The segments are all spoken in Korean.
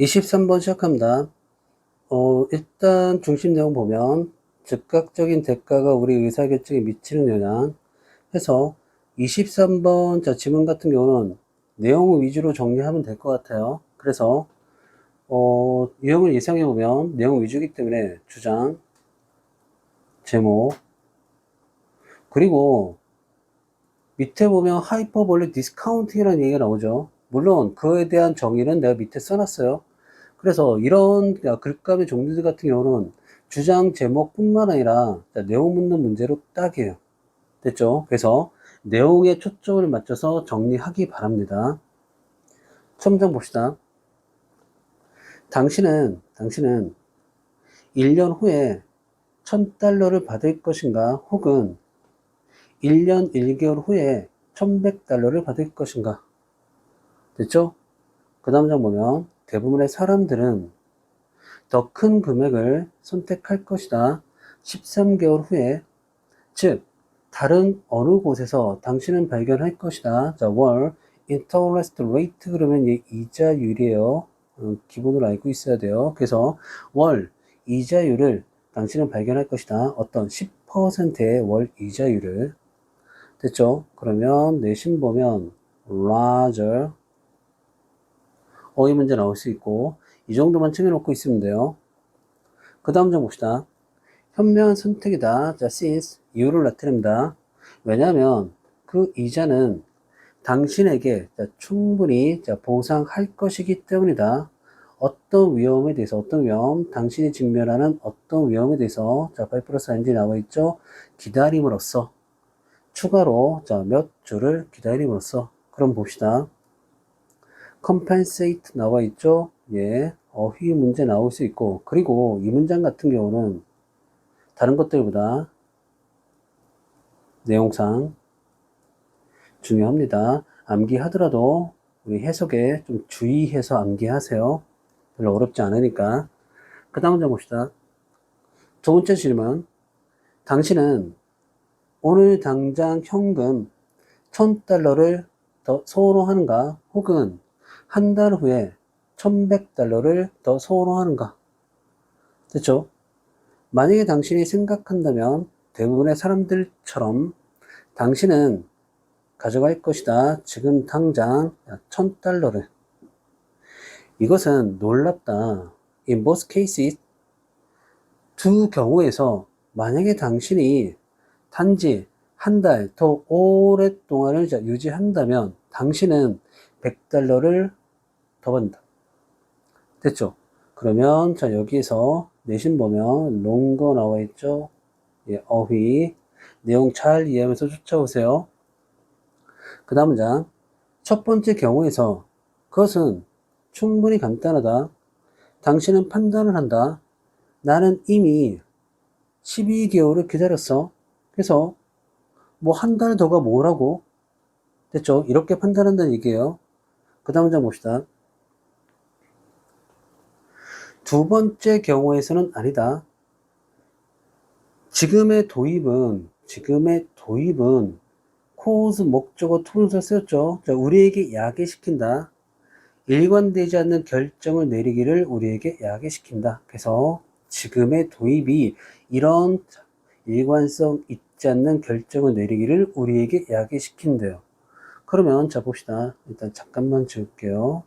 23번 시작합니다. 일단 중심 내용 보면 즉각적인 대가가 우리 의사결정에 미치는 영향 해서 23번 지문 같은 경우는 내용 위주로 정리하면 될 것 같아요. 그래서 유형을 예상해 보면 내용 위주이기 때문에 주장, 제목, 그리고 밑에 보면 하이퍼볼릭 디스카운팅이라는 얘기가 나오죠. 물론 그거에 대한 정의는 내가 밑에 써놨어요. 그래서 이런 글감의 종류들 같은 경우는 주장 제목뿐만 아니라 내용 묻는 문제로 딱이에요. 됐죠? 그래서 내용에 초점을 맞춰서 정리하기 바랍니다. 첫 문장 봅시다. 당신은 1년 후에 1000달러를 받을 것인가? 혹은 1년 1개월 후에 1100달러를 받을 것인가? 됐죠? 그 다음 장 보면 대부분의 사람들은 더 큰 금액을 선택할 것이다. 13개월 후에, 즉 다른 어느 곳에서 당신은 발견할 것이다. 자, 월 interest rate 그러면 얘 이자율이에요. 기본으로 알고 있어야 돼요. 그래서 월 이자율을 당신은 발견할 것이다. 어떤 10%의 월 이자율을. 됐죠? 그러면 내신 보면 larger 어휘 문제 나올 수 있고 이 정도만 챙겨놓고 있으면 돼요. 그 다음 장 봅시다. 현명한 선택이다. 자, since 이유를 나타냅니다. 왜냐하면 그 이자는 당신에게 충분히 보상할 것이기 때문이다. 어떤 위험에 대해서, 어떤 위험, 당신이 직면하는 어떤 위험에 대해서, 자, 5 플러스 ing 나와 있죠? 기다림으로써, 추가로, 몇 주를 기다림으로써. 그럼 봅시다. compensate 나와 있죠? 예, 어휘 문제 나올 수 있고, 그리고 이 문장 같은 경우는 다른 것들보다 내용상 중요합니다. 암기하더라도 우리 해석에 좀 주의해서 암기하세요. 별로 어렵지 않으니까. 그 다음 문제 봅시다. 두 번째 질문. 당신은 오늘 당장 현금 1000달러를 더 선호하는가? 혹은 한 달 후에 1100달러를 더 선호하는가? 됐죠? 만약에 당신이 생각한다면 대부분의 사람들처럼 당신은 가져갈 것이다. 지금 당장 1000달러를. 이것은 놀랍다. In most cases, 두 경우에서 만약에 당신이 단지 한 달 더 오랫동안을 유지한다면 당신은 100달러를 더 받는다. 됐죠? 그러면 여기에서 내신 보면 롱거 나와 있죠? 예, 어휘 내용 잘 이해하면서 쫓아오세요. 그 다음 문장. 첫 번째 경우에서 그것은 충분히 간단하다. 당신은 판단을 한다. 나는 이미 12개월을 기다렸어. 그래서 뭐 한 달 더가 뭐라고? 됐죠? 이렇게 판단한다는 얘기예요. 그 다음 문장 봅시다. 두 번째 경우에서는 아니다. 지금의 도입은 cause 목적어 to를 쓰였죠. 자, 우리에게 야기시킨다. 일관되지 않는 결정을 내리기를 우리에게 야기시킨다. 그래서 지금의 도입이 이런 일관성 있지 않는 결정을 내리기를 우리에게 야기시킨대요. 그러면 자 봅시다. 일단 잠깐만 지울게요.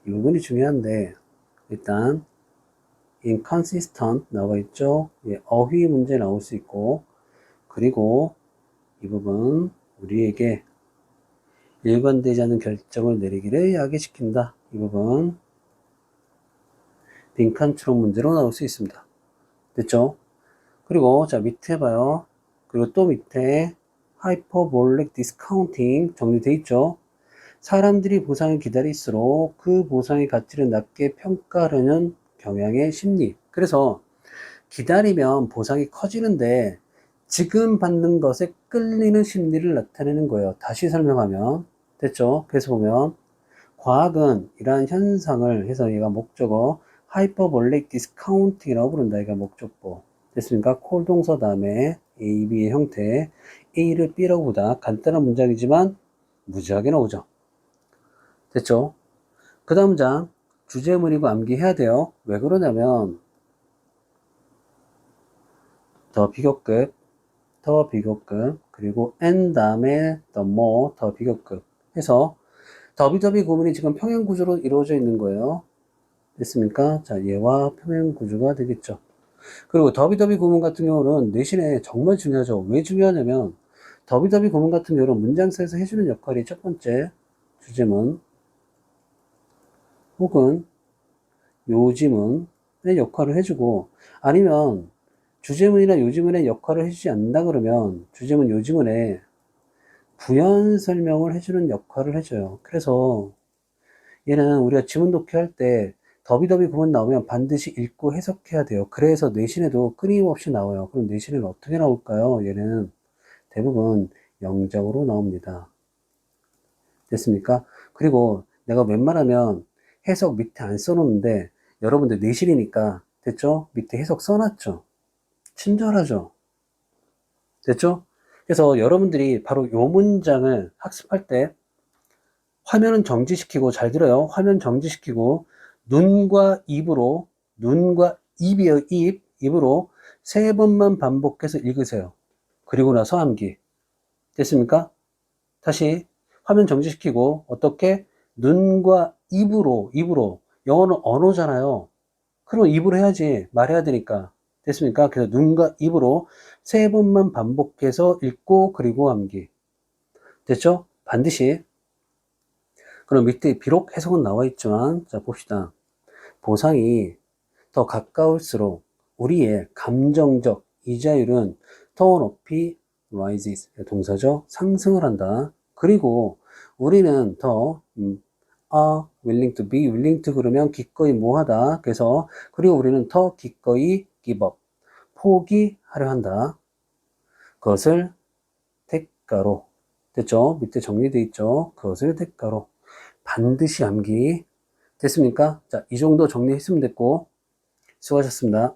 이 부분이 중요한데 일단 inconsistent 나와 있죠. 예, 어휘 문제 나올 수 있고 그리고 이 부분 우리에게 일관되지 않은 결정을 내리기를 야기시킨다. 이 부분 빈칸 추론 문제로 나올 수 있습니다. 됐죠? 그리고 자 밑에 봐요. 그리고 또 밑에 하이퍼볼릭 디스카운팅 정리되어 있죠. 사람들이 보상을 기다릴수록 그 보상의 가치를 낮게 평가하려는 경향의 심리. 그래서 기다리면 보상이 커지는데 지금 받는 것에 끌리는 심리를 나타내는 거예요. 다시 설명하면 됐죠? 그래서 보면 과학은 이러한 현상을 해서 얘가 목적어 하이퍼볼릭 디스카운팅이라고 부른다. 얘가 목적보. 됐습니까? 콜 동사 다음에 A, B의 형태 A를 B라고 보다. 간단한 문장이지만 무지하게 나오죠. 됐죠? 그 다음 문장 주제문이고 암기해야 돼요. 왜 그러냐면 더 비교급, 더 비교급, 그리고 n 다음에 the more, 더 비교급 해서 더비더비 구문이 지금 평행 구조로 이루어져 있는 거예요. 됐습니까? 자, 얘와 평행 구조가 되겠죠. 그리고 더비더비 구문 같은 경우는 내신에 정말 중요하죠. 왜 중요하냐면 더비더비 구문 같은 경우는 문장서에서 해주는 역할이 첫 번째 주제문 혹은 요지문의 역할을 해주고, 아니면 주제문이나 요지문의 역할을 해주지 않는다 그러면 주제문, 요지문에 부연 설명을 해주는 역할을 해줘요. 그래서 얘는 우리가 지문 독해할 때 더비더비 구문 나오면 반드시 읽고 해석해야 돼요. 그래서 내신에도 끊임없이 나와요. 그럼 내신에는 어떻게 나올까요? 얘는 대부분 영작으로 나옵니다. 됐습니까? 그리고 내가 웬만하면 해석 밑에 안 써놓는데 여러분들 내신이니까 됐죠? 밑에 해석 써놨죠? 친절하죠? 됐죠? 그래서 여러분들이 바로 요 문장을 학습할 때 화면은 정지시키고, 잘 들어요. 화면 정지시키고 눈과 입으로, 눈과 입이에요. 입으로 3번만 반복해서 읽으세요. 그리고 나서 암기. 됐습니까? 다시 화면 정지시키고 어떻게? 눈과 입으로 영어는 언어잖아요. 그럼 입으로 해야지. 말해야 되니까. 됐습니까? 그래서 눈과 입으로 3번만 반복해서 읽고 그리고 암기. 됐죠? 반드시. 그럼 밑에 비록 해석은 나와 있지만, 자 봅시다. 보상이 더 가까울수록 우리의 감정적 이자율은 더 높이 rises, 동사죠. 상승을 한다. 그리고 우리는 더 are willing to be, willing to 그러면 기꺼이 뭐하다. 그래서 그리고 우리는 더 기꺼이 give up, 포기하려 한다. 그것을 대가로. 됐죠? 밑에 정리되어 있죠? 그것을 대가로. 반드시 암기. 됐습니까? 자, 이 정도 정리했으면 됐고, 수고하셨습니다.